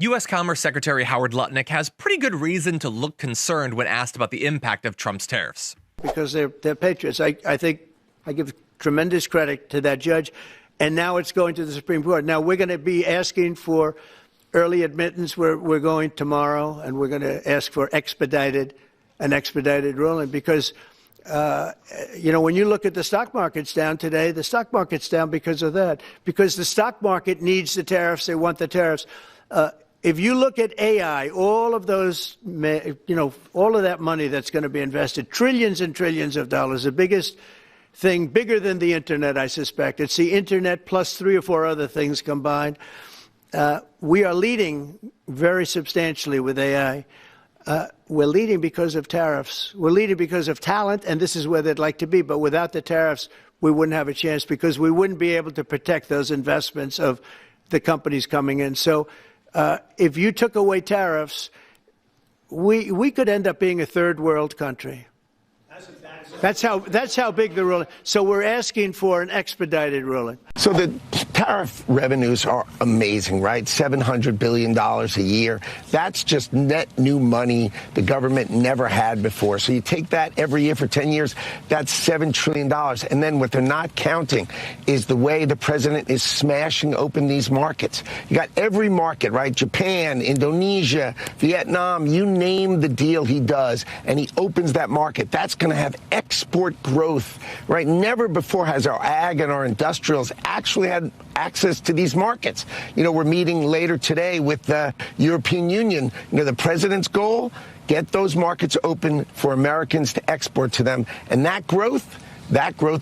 U.S. Commerce Secretary Howard Lutnick has pretty good reason to look concerned when asked about the impact of Trump's tariffs. Because they're patriots. I think I give tremendous credit to that judge. And now it's going to the Supreme Court. Now we're going to be asking for early admittance. We're going tomorrow, and we're going to ask for an expedited ruling because, when you look at the stock market's down today, the stock market's down because of that, because the stock market needs the tariffs. They want the tariffs. If you look at AI, all of those, all of that money that's going to be invested, trillions and trillions of dollars, the biggest thing, bigger than the internet, I suspect. It's the internet plus 3 or 4 other things combined. We are leading very substantially with AI. We're leading because of tariffs. We're leading because of talent, and this is where they'd like to be. But without the tariffs, we wouldn't have a chance because we wouldn't be able to protect those investments of the companies coming in. So if you took away tariffs, we could end up being a third world country. That's how big the ruling. So we're asking for an expedited ruling. So the tariff revenues are amazing, right? $700 billion a year. That's just net new money the government never had before. So you take that every year for 10 years, that's $7 trillion. And then what they're not counting is the way the president is smashing open these markets. You got every market, right? Japan, Indonesia, Vietnam, you name the deal he does, and he opens that market. That's going to have export growth, right? Never before has our ag and our industrials actually had access to these markets. We're meeting later today with the European Union. The president's goal, get those markets open for Americans to export to them. And that growth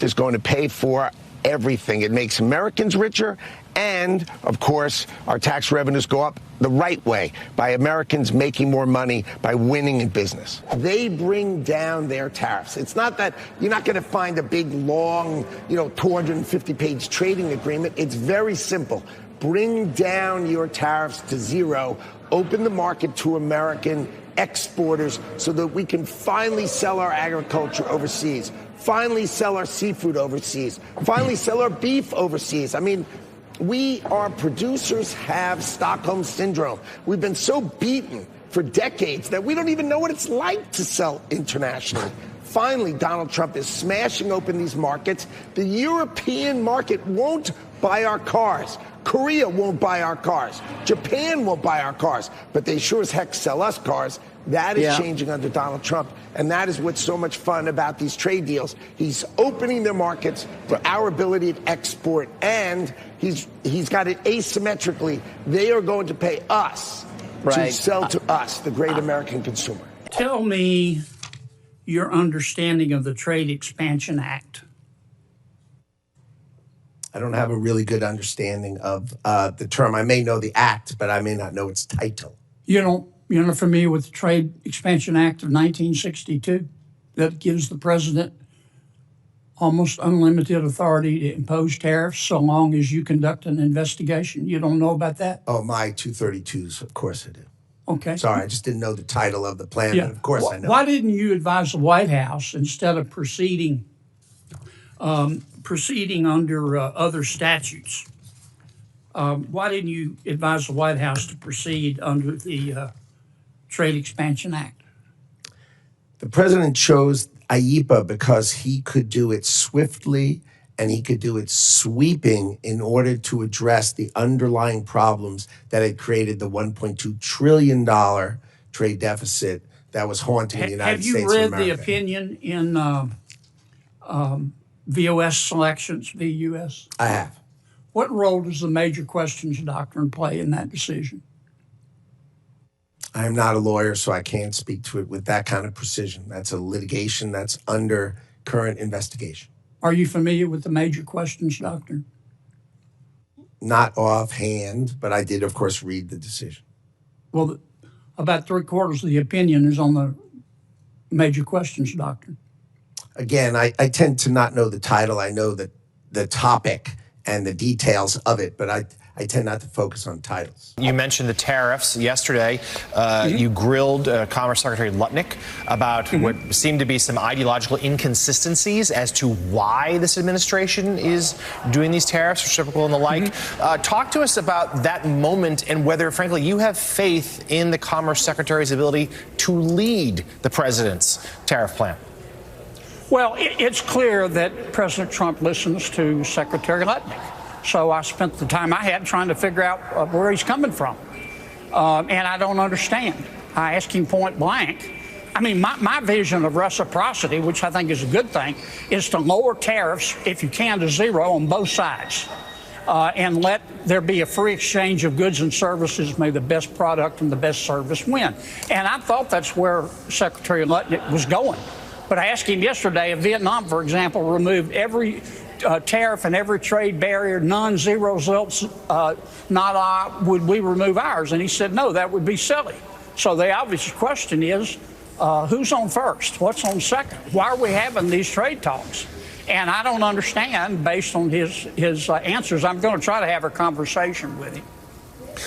is going to pay for everything. It makes Americans richer. And, of course, our tax revenues go up the right way by Americans making more money by winning in business. They bring down their tariffs. It's not that you're not going to find a big, long, 250-page trading agreement. It's very simple. Bring down your tariffs to zero. Open the market to American exporters so that we can finally sell our agriculture overseas, finally sell our seafood overseas, finally sell our beef overseas. Our producers have Stockholm Syndrome. We've been so beaten for decades that we don't even know what it's like to sell internationally. Finally, Donald Trump is smashing open these markets. The European market won't buy our cars. Korea won't buy our cars. Japan won't buy our cars. But they sure as heck sell us cars. That is changing under Donald Trump. And that is what's so much fun about these trade deals. He's opening their markets for our ability to export. And he's got it asymmetrically. They are going to pay us to sell to us, the great American consumer. Tell me your understanding of the Trade Expansion Act. I don't have a really good understanding of the term. I may know the act, but I may not know its title. You're not familiar with the Trade Expansion Act of 1962 that gives the president almost unlimited authority to impose tariffs so long as you conduct an investigation? You don't know about that? Oh, my 232s, of course I do. Okay. Sorry, I just didn't know the title of the plan, but of course I know. Why didn't you advise the White House instead of proceeding under other statutes? Why didn't you advise the White House to proceed under the Trade Expansion Act? The president chose IEPA because he could do it swiftly and he could do it sweeping in order to address the underlying problems that had created the $1.2 trillion trade deficit that was haunting the United States of America. Have you read the opinion in VOS selections, VUS? I have. What role does the major questions doctrine play in that decision? I am not a lawyer, so I can't speak to it with that kind of precision. That's a litigation that's under current investigation. Are you familiar with the major questions doctrine? Not offhand, but I did, of course, read the decision. Well, about 3/4 of the opinion is on the major questions doctrine. Again, I tend to not know the title. I know that the topic and the details of it, but I tend not to focus on titles. You mentioned the tariffs yesterday. You grilled Commerce Secretary Lutnick about what seemed to be some ideological inconsistencies as to why this administration is doing these tariffs, reciprocal and the like. Talk to us about that moment and whether, frankly, you have faith in the Commerce Secretary's ability to lead the president's tariff plan. Well, it's clear that President Trump listens to Secretary Lutnick. So I spent the time I had trying to figure out where he's coming from. And I don't understand. I asked him point blank. I mean, my vision of reciprocity, which I think is a good thing, is to lower tariffs, if you can, to zero on both sides. And let there be a free exchange of goods and services, may the best product and the best service win. And I thought that's where Secretary Lutnick was going. But I asked him yesterday if Vietnam, for example, removed every tariff and every trade barrier, none, zero results, nada, would we remove ours? And he said, no, that would be silly. So the obvious question is, who's on first? What's on second? Why are we having these trade talks? And I don't understand, based on his answers. I'm going to try to have a conversation with him.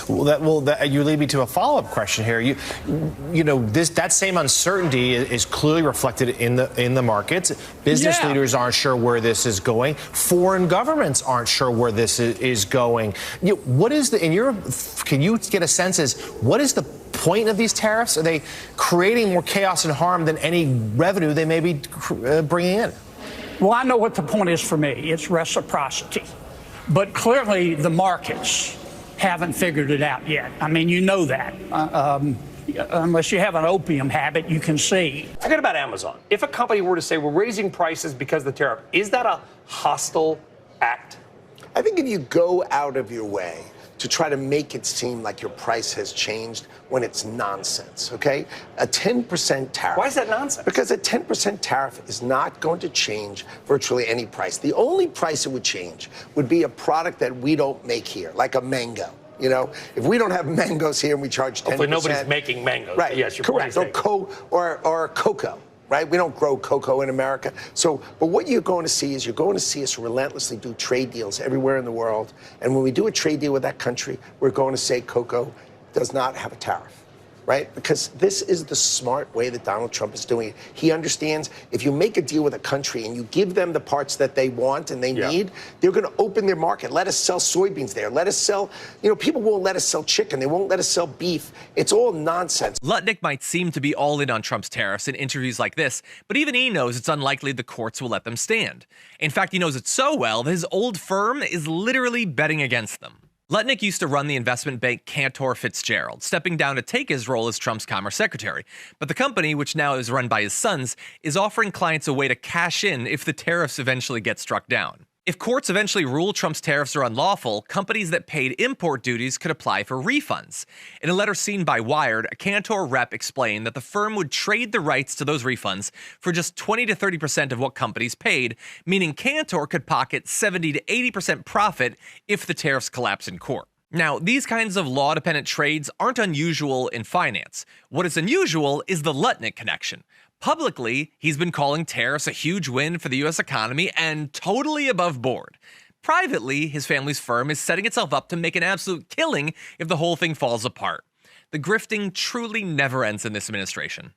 Well, you lead me to a follow-up question here. You know, that same uncertainty is clearly reflected in the markets. Business leaders aren't sure where this is going. Foreign governments aren't sure where this is going. What is can you get a sense as what is the point of these tariffs? Are they creating more chaos and harm than any revenue they may be bringing in? Well, I know what the point is for me. It's reciprocity. But clearly the markets haven't figured it out yet. I mean, you know that. Unless you have an opium habit, you can see. Forget about Amazon. If a company were to say we're raising prices because of the tariff, is that a hostile act? I think if you go out of your way to try to make it seem like your price has changed when it's nonsense, okay? A 10% tariff. Why is that nonsense? Because a 10% tariff is not going to change virtually any price. The only price it would change would be a product that we don't make here, like a mango. You know, if we don't have mangoes here and we charge 10%. Hopefully nobody's making mangoes. Right, yes, your correct. Or cocoa. Right? We don't grow cocoa in America. So, but what you're going to see is you're going to see us relentlessly do trade deals everywhere in the world. And when we do a trade deal with that country, we're going to say cocoa does not have a tariff. Right? Because this is the smart way that Donald Trump is doing it. He understands if you make a deal with a country and you give them the parts that they want and they need, they're going to open their market. Let us sell soybeans there. Let us sell, people won't let us sell chicken. They won't let us sell beef. It's all nonsense. Lutnick might seem to be all in on Trump's tariffs in interviews like this, but even he knows it's unlikely the courts will let them stand. In fact, he knows it so well that his old firm is literally betting against them. Lutnick used to run the investment bank Cantor Fitzgerald, stepping down to take his role as Trump's commerce secretary. But the company, which now is run by his sons, is offering clients a way to cash in if the tariffs eventually get struck down. If courts eventually rule Trump's tariffs are unlawful, companies that paid import duties could apply for refunds. In a letter seen by Wired, a Cantor rep explained that the firm would trade the rights to those refunds for just 20 to 30% of what companies paid, meaning Cantor could pocket 70 to 80% profit if the tariffs collapse in court. Now, these kinds of law-dependent trades aren't unusual in finance. What is unusual is the Lutnick connection. Publicly, he's been calling tariffs a huge win for the U.S. economy and totally above board. Privately, his family's firm is setting itself up to make an absolute killing if the whole thing falls apart. The grifting truly never ends in this administration.